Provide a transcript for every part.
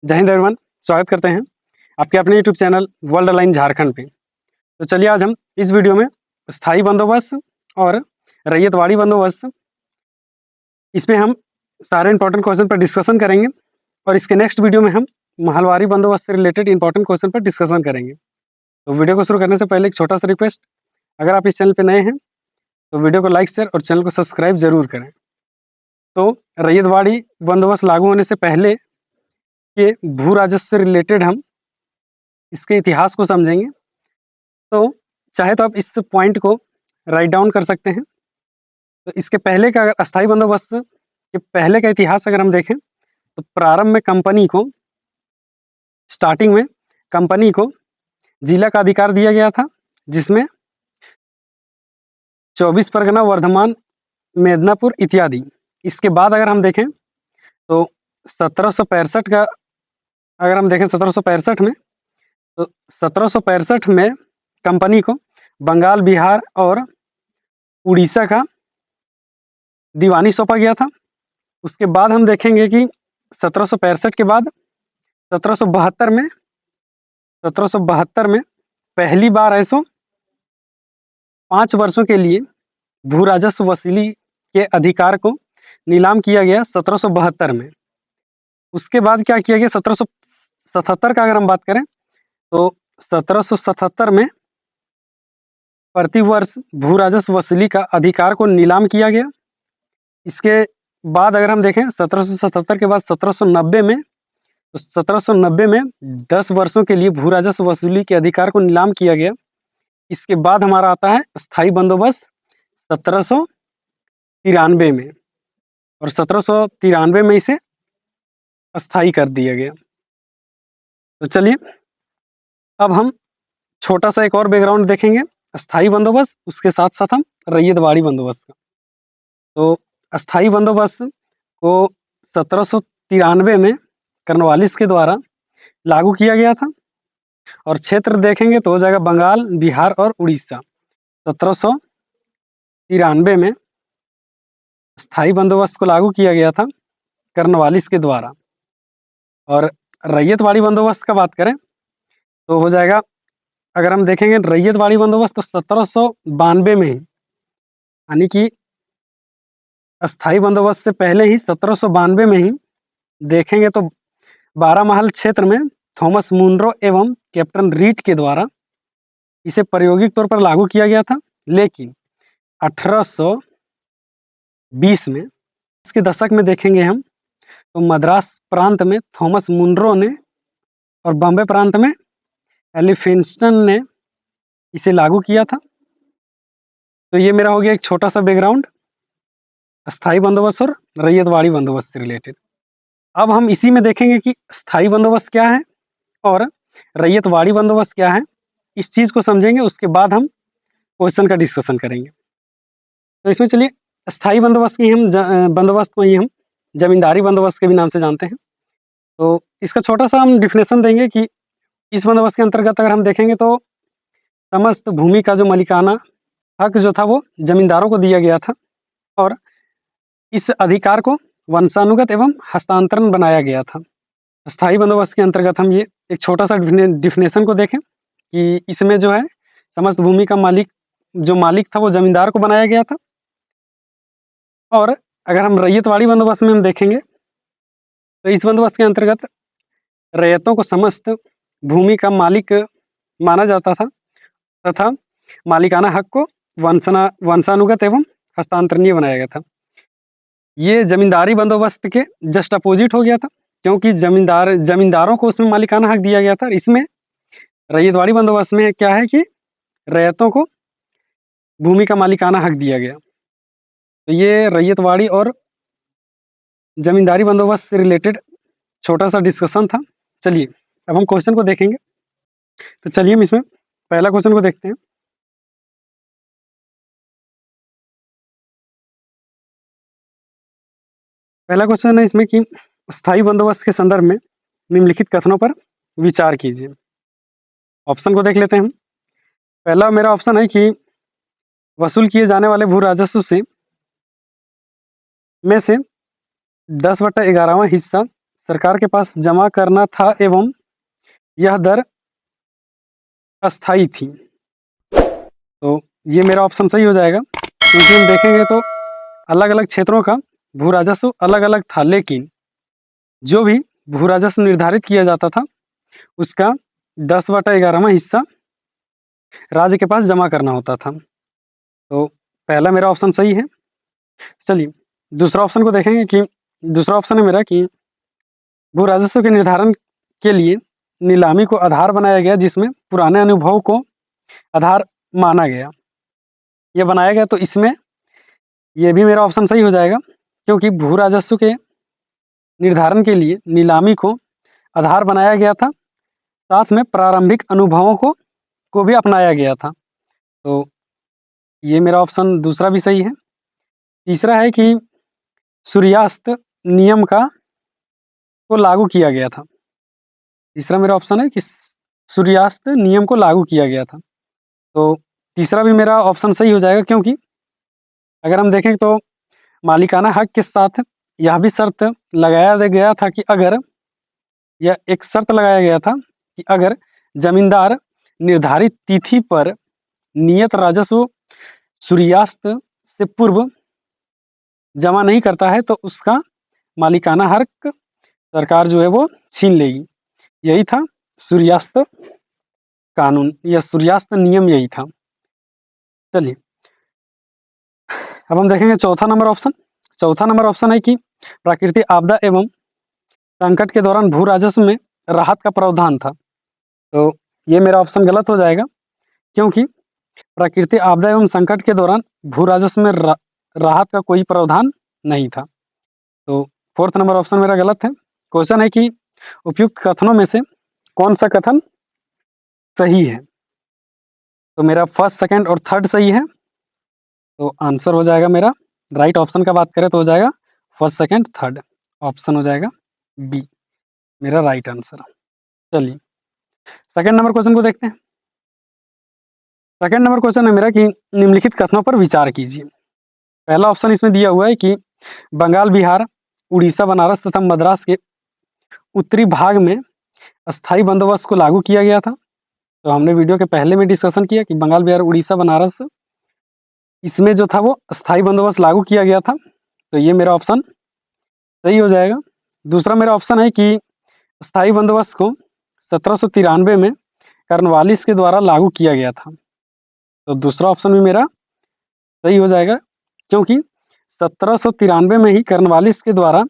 जय हिंद एवरीवन, स्वागत करते हैं आपके अपने YouTube channel world align Jharkhand पे। तो चलिए आज हम इस वीडियो में स्थायी बंदोबस्त और रैयतवाड़ी बंदोबस्त इसमें हम सारे इंपॉर्टेंट क्वेश्चन पर डिस्कशन करेंगे और इसके नेक्स्ट वीडियो में हम महलवारी बंदोबस्त से रिलेटेड इंपॉर्टेंट क्वेश्चन पर डिस्कशन करेंगे। तो वीडियो को शुरू करने से पहले एक छोटा सा रिक्वेस्ट, अगर आप इस चैनल पर नए हैं तो वीडियो को लाइक शेयर और चैनल को सब्सक्राइब जरूर करें। तो रैयतवाड़ी बंदोबस्त लागू होने से पहले के भू राजस्व से रिलेटेड हम इसके इतिहास को समझेंगे। तो चाहे तो आप इस पॉइंट को राइट डाउन कर सकते हैं। तो इसके पहले का अगर अस्थायी बंदोबस्त के पहले का इतिहास अगर हम देखें तो प्रारंभ में स्टार्टिंग में कंपनी को जिला का अधिकार दिया गया था, जिसमें 24 परगना, वर्धमान, मेदिनीपुर इत्यादि। इसके बाद अगर हम देखें तो 1765 का अगर हम देखें 1765 में, तो 1765 में कंपनी को बंगाल, बिहार और उड़ीसा का दीवानी सौंपा गया था। उसके बाद हम देखेंगे कि 1765 के बाद 1772 में पहली बार ऐसो 5 वर्षों के लिए भू राजस्व वसूली के अधिकार को नीलाम किया गया 1772 में। उसके बाद क्या किया गया 1777 का अगर हम बात करें तो 1777 में प्रति वर्ष भू राजस्व वसूली का अधिकार को नीलाम किया गया। इसके बाद अगर हम देखें 1777 के बाद 1790 में, तो 1790 में 10 वर्षों के लिए भू राजस्व वसूली के अधिकार को नीलाम किया गया। इसके बाद हमारा आता है स्थायी बंदोबस्त 1793 में, और 1793 में इसे अस्थायी कर दिया गया। तो चलिए अब हम छोटा सा एक और बैकग्राउंड देखेंगे स्थायी बंदोबस्त, उसके साथ साथ हम रैयतवाड़ी बंदोबस्त का। तो अस्थायी बंदोबस्त को 1793 में कर्नवालिस के द्वारा लागू किया गया था, और क्षेत्र देखेंगे तो हो जाएगा बंगाल, बिहार और उड़ीसा। 1793 में स्थायी बंदोबस्त को लागू किया गया था कर्नवालिस के द्वारा। और रैयतवाड़ी बंदोबस्त का बात करें तो हो जाएगा, अगर हम देखेंगे रैयतवाड़ी बंदोबस्त तो 1792 में ही, यानी कि अस्थायी बंदोबस्त से पहले ही 1792 में ही देखेंगे तो 12 महल क्षेत्र में थॉमस मुनरो एवं कैप्टन रीड के द्वारा इसे प्रायोगिक तौर पर लागू किया गया था। लेकिन 1820 में, इसके दशक में देखेंगे हम तो मद्रास प्रांत में थॉमस मुनरो ने और बॉम्बे प्रांत में एलिफिंस्टन ने इसे लागू किया था। तो ये मेरा हो गया एक छोटा सा बैकग्राउंड स्थायी बंदोबस्त और रैयतवाड़ी बंदोबस्त से रिलेटेड। अब हम इसी में देखेंगे कि स्थायी बंदोबस्त क्या है और रैयतवाड़ी बंदोबस्त क्या है। इस चीज़ को समझेंगे, उसके बाद हम क्वेश्चन का डिस्कशन करेंगे। तो इसमें चलिए स्थायी बंदोबस्त की बंदोबस्त को ही हम जमींदारी बंदोबस्त के भी नाम से जानते हैं। तो इसका छोटा सा हम डिफिनेशन देंगे कि इस बंदोबस्त के अंतर्गत अगर हम देखेंगे तो समस्त भूमि का जो मालिकाना हक जो था वो जमींदारों को दिया गया था, और इस अधिकार को वंशानुगत एवं हस्तांतरण बनाया गया था। स्थायी बंदोबस्त के अंतर्गत हम ये एक छोटा सा डिफिनेशन को देखें कि इसमें जो है समस्त भूमि का मालिक था वो जमींदार को बनाया गया था। और अगर हम रैयतवाड़ी बंदोबस्त में हम देखेंगे तो इस बंदोबस्त के अंतर्गत रैयतों को समस्त भूमि का मालिक माना जाता था, तथा मालिकाना हक को वंशानुगत एवं हस्तांतरणीय बनाया गया था। ये जमींदारी बंदोबस्त के जस्ट अपोजिट हो गया था, क्योंकि जमींदारों को उसमें मालिकाना हक दिया गया था। इसमें रैयतवाड़ी बंदोबस्त में क्या है कि रैयतों को भूमि का मालिकाना हक दिया गया। तो ये रैयतवाड़ी और जमींदारी बंदोबस्त से रिलेटेड छोटा सा डिस्कशन था। चलिए अब हम क्वेश्चन को देखेंगे। तो चलिए हम इसमें पहला क्वेश्चन को देखते हैं। पहला क्वेश्चन है इसमें कि स्थायी बंदोबस्त के संदर्भ में निम्नलिखित कथनों पर विचार कीजिए। ऑप्शन को देख लेते हैं हम। पहला मेरा ऑप्शन है कि वसूल किए जाने वाले भू राजस्व से में से 10/11वां हिस्सा सरकार के पास जमा करना था एवं यह दर अस्थायी थी। तो ये मेरा ऑप्शन सही हो जाएगा, क्योंकि हम देखेंगे तो अलग अलग क्षेत्रों का भू राजस्व अलग अलग था, लेकिन जो भी भू राजस्व निर्धारित किया जाता था उसका 10/11वां हिस्सा राज्य के पास जमा करना होता था। तो पहला मेरा ऑप्शन सही है। चलिए दूसरा ऑप्शन को देखेंगे कि दूसरा ऑप्शन है मेरा कि भू राजस्व के निर्धारण के लिए नीलामी को आधार बनाया गया, जिसमें पुराने अनुभव को आधार माना गया। ये बनाया गया, तो इसमें ये भी मेरा ऑप्शन सही हो जाएगा, क्योंकि भू राजस्व के निर्धारण के लिए नीलामी को आधार बनाया गया था, साथ में प्रारंभिक अनुभवों को भी अपनाया गया था। तो ये मेरा ऑप्शन दूसरा भी सही है। तीसरा है कि सूर्यास्त नियम को लागू किया गया था। तीसरा मेरा ऑप्शन है कि सूर्यास्त नियम को लागू किया गया था। तो तीसरा भी मेरा ऑप्शन सही हो जाएगा, क्योंकि अगर हम देखें तो मालिकाना हक के साथ यह भी शर्त लगाया गया था कि अगर यह एक शर्त लगाया गया था कि अगर जमींदार निर्धारित तिथि पर नियत राजस्व सूर्यास्त से पूर्व जमा नहीं करता है तो उसका मालिकाना हक सरकार जो है वो छीन लेगी। यही था सूर्यास्त कानून या सूर्यास्त नियम, यही था। चलिए अब हम देखेंगे चौथा नंबर ऑप्शन। चौथा नंबर ऑप्शन है कि प्राकृतिक आपदा एवं संकट के दौरान भू राजस्व में राहत का प्रावधान था। तो ये मेरा ऑप्शन गलत हो जाएगा, क्योंकि प्राकृतिक आपदा एवं संकट के दौरान भू राजस्व में राहत का कोई प्रावधान नहीं था। तो फोर्थ नंबर ऑप्शन मेरा गलत है। क्वेश्चन है कि उपयुक्त कथनों में से कौन सा कथन सही है। तो मेरा फर्स्ट, सेकंड और थर्ड सही है। तो आंसर हो जाएगा मेरा, राइट ऑप्शन का बात करें तो हो जाएगा फर्स्ट, सेकंड, थर्ड। ऑप्शन हो जाएगा बी मेरा राइट आंसर। चलिए सेकंड नंबर क्वेश्चन को देखते हैं। सेकंड नंबर क्वेश्चन है मेरा कि निम्नलिखित कथनों पर विचार कीजिए। पहला ऑप्शन इसमें दिया हुआ है कि बंगाल, बिहार, उड़ीसा, बनारस तथा मद्रास के उत्तरी भाग में अस्थायी बंदोबस्त को लागू किया गया था। तो हमने वीडियो के पहले में डिस्कशन किया कि बंगाल, बिहार, उड़ीसा, बनारस, इसमें जो था वो अस्थायी बंदोबस्त लागू किया गया था। तो ये मेरा ऑप्शन सही हो जाएगा। दूसरा मेरा ऑप्शन है कि अस्थायी बंदोबस्त को 1793 में कर्नवालिस के द्वारा लागू किया गया था। तो दूसरा ऑप्शन भी मेरा सही हो जाएगा, क्योंकि 1793 में ही कर्नवालिस के द्वारा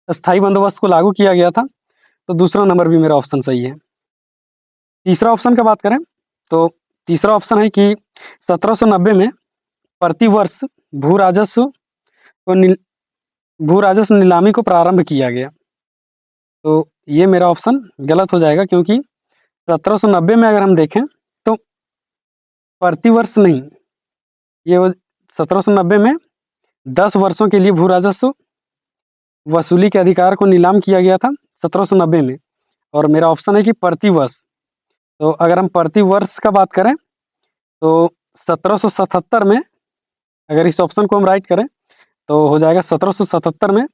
अस्थायी बंदोबस्त को लागू किया गया था। तो दूसरा नंबर भी मेरा ऑप्शन सही है। तीसरा ऑप्शन का बात करें तो तीसरा ऑप्शन है कि 1790 में प्रति वर्ष भू राजस्व नीलामी को प्रारंभ किया गया। तो ये मेरा ऑप्शन गलत हो जाएगा, क्योंकि 1790 में अगर हम देखें तो प्रति वर्ष नहीं, ये 1790 में 10 वर्षों के लिए भू राजस्व वसूली के अधिकार को नीलाम किया गया था 1790 में। और मेरा ऑप्शन है कि प्रति वर्ष। तो अगर हम प्रति वर्ष का बात करें तो 1777 में, अगर इस ऑप्शन को हम राइट करें तो हो जाएगा 1777 में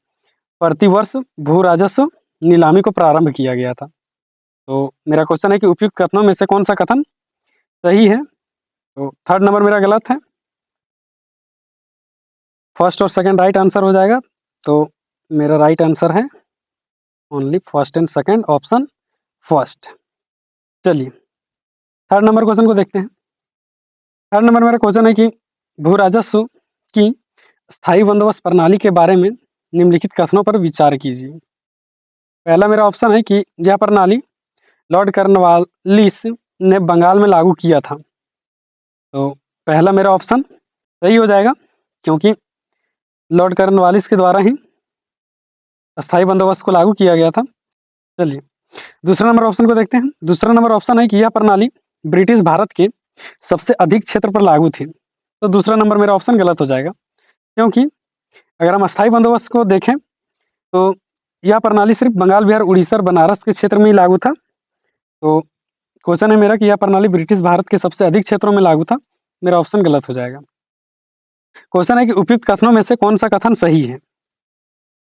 प्रति वर्ष भू राजस्व नीलामी को प्रारंभ किया गया था। तो मेरा क्वेश्चन है कि उपयुक्त कथनों में से कौन सा कथन सही है। तो थर्ड नंबर मेरा गलत है, फर्स्ट और सेकंड राइट आंसर हो जाएगा। तो मेरा राइट आंसर है only first and second, option first. चलिए थर्ड नंबर क्वेश्चन को देखते हैं। थर्ड नंबर मेरा क्वेश्चन है कि भू राजस्व की स्थायी बंदोबस्त प्रणाली के बारे में निम्नलिखित कथनों पर विचार कीजिए। पहला मेरा ऑप्शन है कि यह प्रणाली लॉर्ड कॉर्नवालिस ने बंगाल में लागू किया था। तो पहला मेरा ऑप्शन सही हो जाएगा, क्योंकि लॉर्ड कॉर्नवालिस के द्वारा ही अस्थायी बंदोबस्त को लागू किया गया था। चलिए दूसरा नंबर ऑप्शन को देखते हैं। दूसरा नंबर ऑप्शन है कि यह प्रणाली ब्रिटिश भारत के सबसे अधिक क्षेत्र पर लागू थी। तो दूसरा नंबर मेरा ऑप्शन गलत हो जाएगा, क्योंकि अगर हम अस्थायी बंदोबस्त को देखें तो यह प्रणाली सिर्फ बंगाल, बिहार, उड़ीसा और बनारस के क्षेत्र में ही लागू था। तो क्वेश्चन है मेरा कि यह प्रणाली ब्रिटिश भारत के सबसे अधिक क्षेत्रों में लागू था। मेरा ऑप्शन गलत हो जाएगा। क्वेश्चन है कि उपयुक्त कथनों में से कौन सा कथन सही है।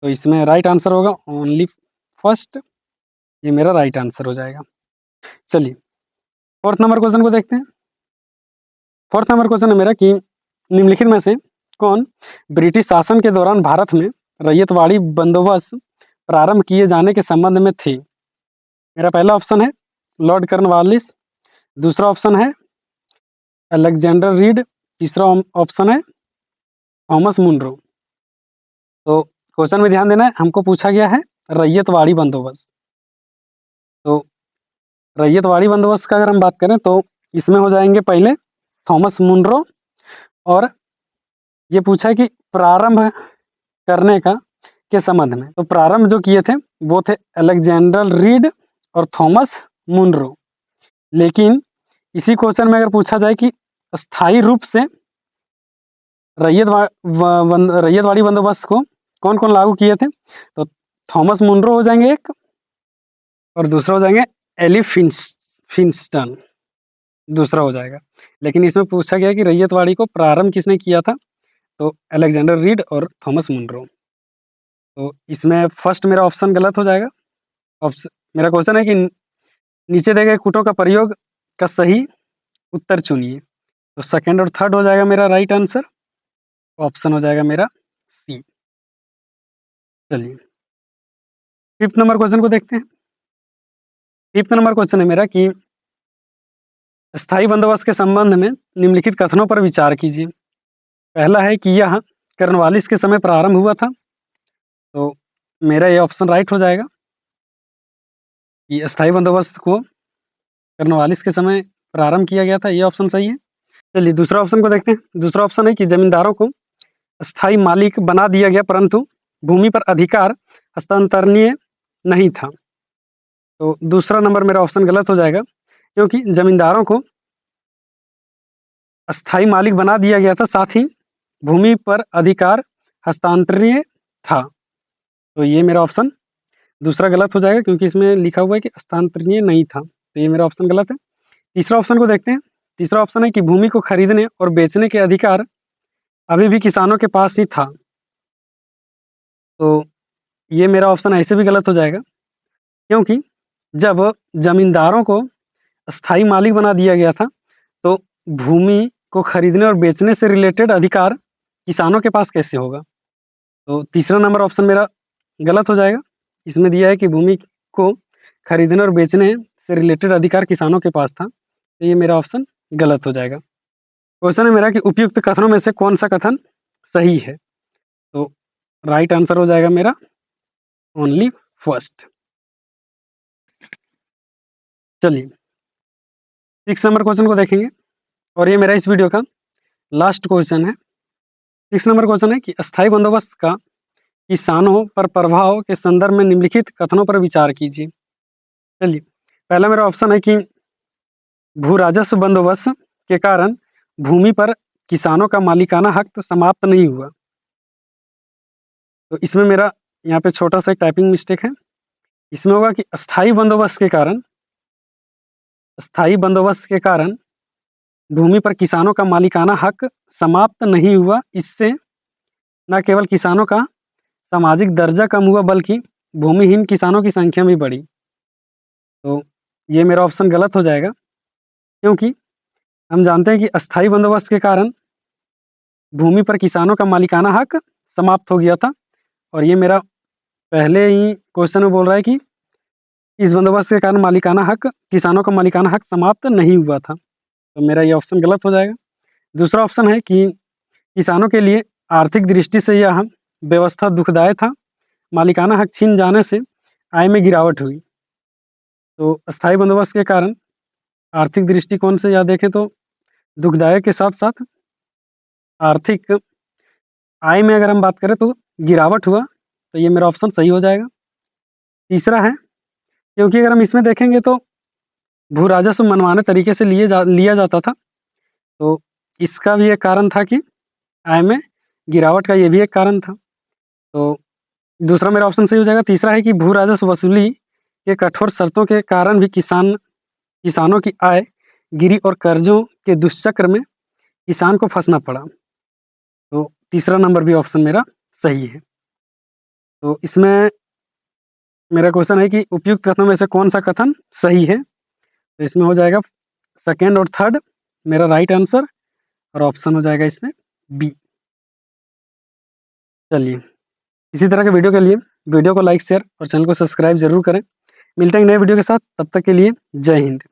तो इसमें राइट आंसर होगा ओनली फर्स्ट, ये मेरा राइट आंसर हो जाएगा। चलिए फोर्थ नंबर क्वेश्चन को देखते हैं। फोर्थ नंबर क्वेश्चन है मेरा कि निम्नलिखित में से कौन ब्रिटिश शासन के दौरान भारत में रैयतवाड़ी बंदोबस्त प्रारंभ किए जाने के संबंध में थे? मेरा पहला ऑप्शन है लॉर्ड कॉर्नवालिस, दूसरा ऑप्शन है अलेक्जेंडर रीड, तीसरा ऑप्शन है थॉमस मुनरो। तो क्वेश्चन में ध्यान देना है, हमको पूछा गया है रैयतवाड़ी बंदोबस्त। तो रैयतवाड़ी बंदोबस्त का अगर हम बात करें तो इसमें हो जाएंगे पहले थॉमस मुनरो, और ये पूछा है कि प्रारंभ करने का के संबंध में। तो प्रारंभ जो किए थे वो थे अलेक्जेंडर रीड और थॉमस मुनरो। लेकिन इसी क्वेश्चन में अगर पूछा जाए कि स्थायी रूप से रैयतवाड़ी बंदोबस्त को कौन कौन लागू किए थे, तो थॉमस मुनरो हो जाएंगे एक, और दूसरा हो जाएंगे एली फिंस्टन, दूसरा हो जाएगा। लेकिन इसमें पूछा गया कि रैयतवाड़ी को प्रारंभ किसने किया था, तो अलेक्जेंडर रीड और थॉमस मुनरो। तो इसमें फर्स्ट मेरा ऑप्शन गलत हो जाएगा। ऑप्शन मेरा क्वेश्चन है कि नीचे दिए गए कूटों का प्रयोग का सही उत्तर चुनिए। तो सेकंड और थर्ड हो जाएगा मेरा राइट आंसर, ऑप्शन हो जाएगा मेरा सी। चलिए फिफ्थ नंबर क्वेश्चन को देखते हैं। फिफ्थ नंबर क्वेश्चन है मेरा कि स्थायी बंदोबस्त के संबंध में निम्नलिखित कथनों पर विचार कीजिए। पहला है कि यह कॉर्नवालिस के समय प्रारंभ हुआ था, तो मेरा ये ऑप्शन राइट हो जाएगा कि स्थायी बंदोबस्त को कॉर्नवालिस के समय प्रारंभ किया गया था, ये ऑप्शन सही है। चलिए दूसरा ऑप्शन को देखते हैं। दूसरा ऑप्शन है कि जमींदारों को स्थायी मालिक बना दिया गया परंतु भूमि पर अधिकार हस्तांतरणीय नहीं था। तो दूसरा नंबर मेरा ऑप्शन गलत हो जाएगा, क्योंकि जमींदारों को स्थायी मालिक बना दिया गया था, साथ ही भूमि पर अधिकार हस्तांतरणीय था। तो ये मेरा ऑप्शन दूसरा गलत हो जाएगा, क्योंकि इसमें लिखा हुआ है कि हस्तांतरणीय नहीं था, तो ये मेरा ऑप्शन गलत है। तीसरा ऑप्शन को देखते हैं। तीसरा ऑप्शन है कि भूमि को खरीदने और बेचने के अधिकार अभी भी किसानों के पास ही था। तो ये मेरा ऑप्शन ऐसे भी गलत हो जाएगा, क्योंकि जब जमींदारों को स्थायी मालिक बना दिया गया था तो भूमि को खरीदने और बेचने से रिलेटेड अधिकार किसानों के पास कैसे होगा। तो तीसरा नंबर ऑप्शन मेरा गलत हो जाएगा। इसमें दिया है कि भूमि को खरीदने और बेचने से रिलेटेड अधिकार किसानों के पास था, तो ये मेरा ऑप्शन गलत हो जाएगा। क्वेश्चन है मेरा कि उपयुक्त कथनों में से कौन सा कथन सही है, तो राइट आंसर हो जाएगा मेरा ओनली फर्स्ट। चलिए 6 नंबर क्वेश्चन को देखेंगे, और ये मेरा इस वीडियो का लास्ट क्वेश्चन है। 6 नंबर क्वेश्चन है कि अस्थायी बंदोबस्त का किसानों पर प्रभाव के संदर्भ में निम्नलिखित कथनों पर विचार कीजिए। चलिए पहला मेरा ऑप्शन है कि भू राजस्व बंदोबस्त के कारण भूमि पर किसानों का मालिकाना हक समाप्त नहीं हुआ। तो इसमें मेरा यहाँ पे छोटा सा टाइपिंग मिस्टेक है। इसमें होगा कि स्थायी बंदोबस्त के कारण भूमि पर किसानों का मालिकाना हक समाप्त नहीं हुआ। इससे न केवल किसानों का सामाजिक दर्जा कम हुआ बल्कि भूमिहीन किसानों की संख्या भी बढ़ी। तो ये मेरा ऑप्शन गलत हो जाएगा, क्योंकि हम जानते हैं कि अस्थायी बंदोबस्त के कारण भूमि पर किसानों का मालिकाना हक समाप्त हो गया था, और ये मेरा पहले ही क्वेश्चन में बोल रहा है कि इस बंदोबस्त के कारण किसानों का मालिकाना हक समाप्त नहीं हुआ था। तो मेरा ये ऑप्शन गलत हो जाएगा। दूसरा ऑप्शन है कि किसानों के लिए आर्थिक दृष्टि से यह व्यवस्था दुखदायक था, मालिकाना हक छीन जाने से आय में गिरावट हुई। तो अस्थायी बंदोबस्त के कारण आर्थिक दृष्टिकोण से या देखें तो दुखदायक के साथ साथ आर्थिक आय में अगर हम बात करें तो गिरावट हुआ, तो ये मेरा ऑप्शन सही हो जाएगा। तीसरा है, क्योंकि अगर हम इसमें देखेंगे तो भू राजस्व मनमाने तरीके से लिया जाता था, तो इसका भी एक कारण था कि आय में गिरावट का ये भी एक कारण था। तो दूसरा मेरा ऑप्शन सही हो जाएगा। तीसरा है कि भू राजस्व वसूली के कठोर शर्तों के कारण भी किसानों की आय गिरी और कर्जों के दुष्चक्र में किसान को फंसना पड़ा। तो तीसरा नंबर भी ऑप्शन मेरा सही है। तो इसमें मेरा क्वेश्चन है कि उपयुक्त कथनों में से कौन सा कथन सही है? तो इसमें हो जाएगा सेकेंड और थर्ड मेरा राइट आंसर, और ऑप्शन हो जाएगा इसमें बी। चलिए, इसी तरह के वीडियो के लिए वीडियो को लाइक, शेयर और चैनल को सब्सक्राइब जरूर करें। मिलते हैं नए वीडियो के साथ, तब तक के लिए जय हिंद।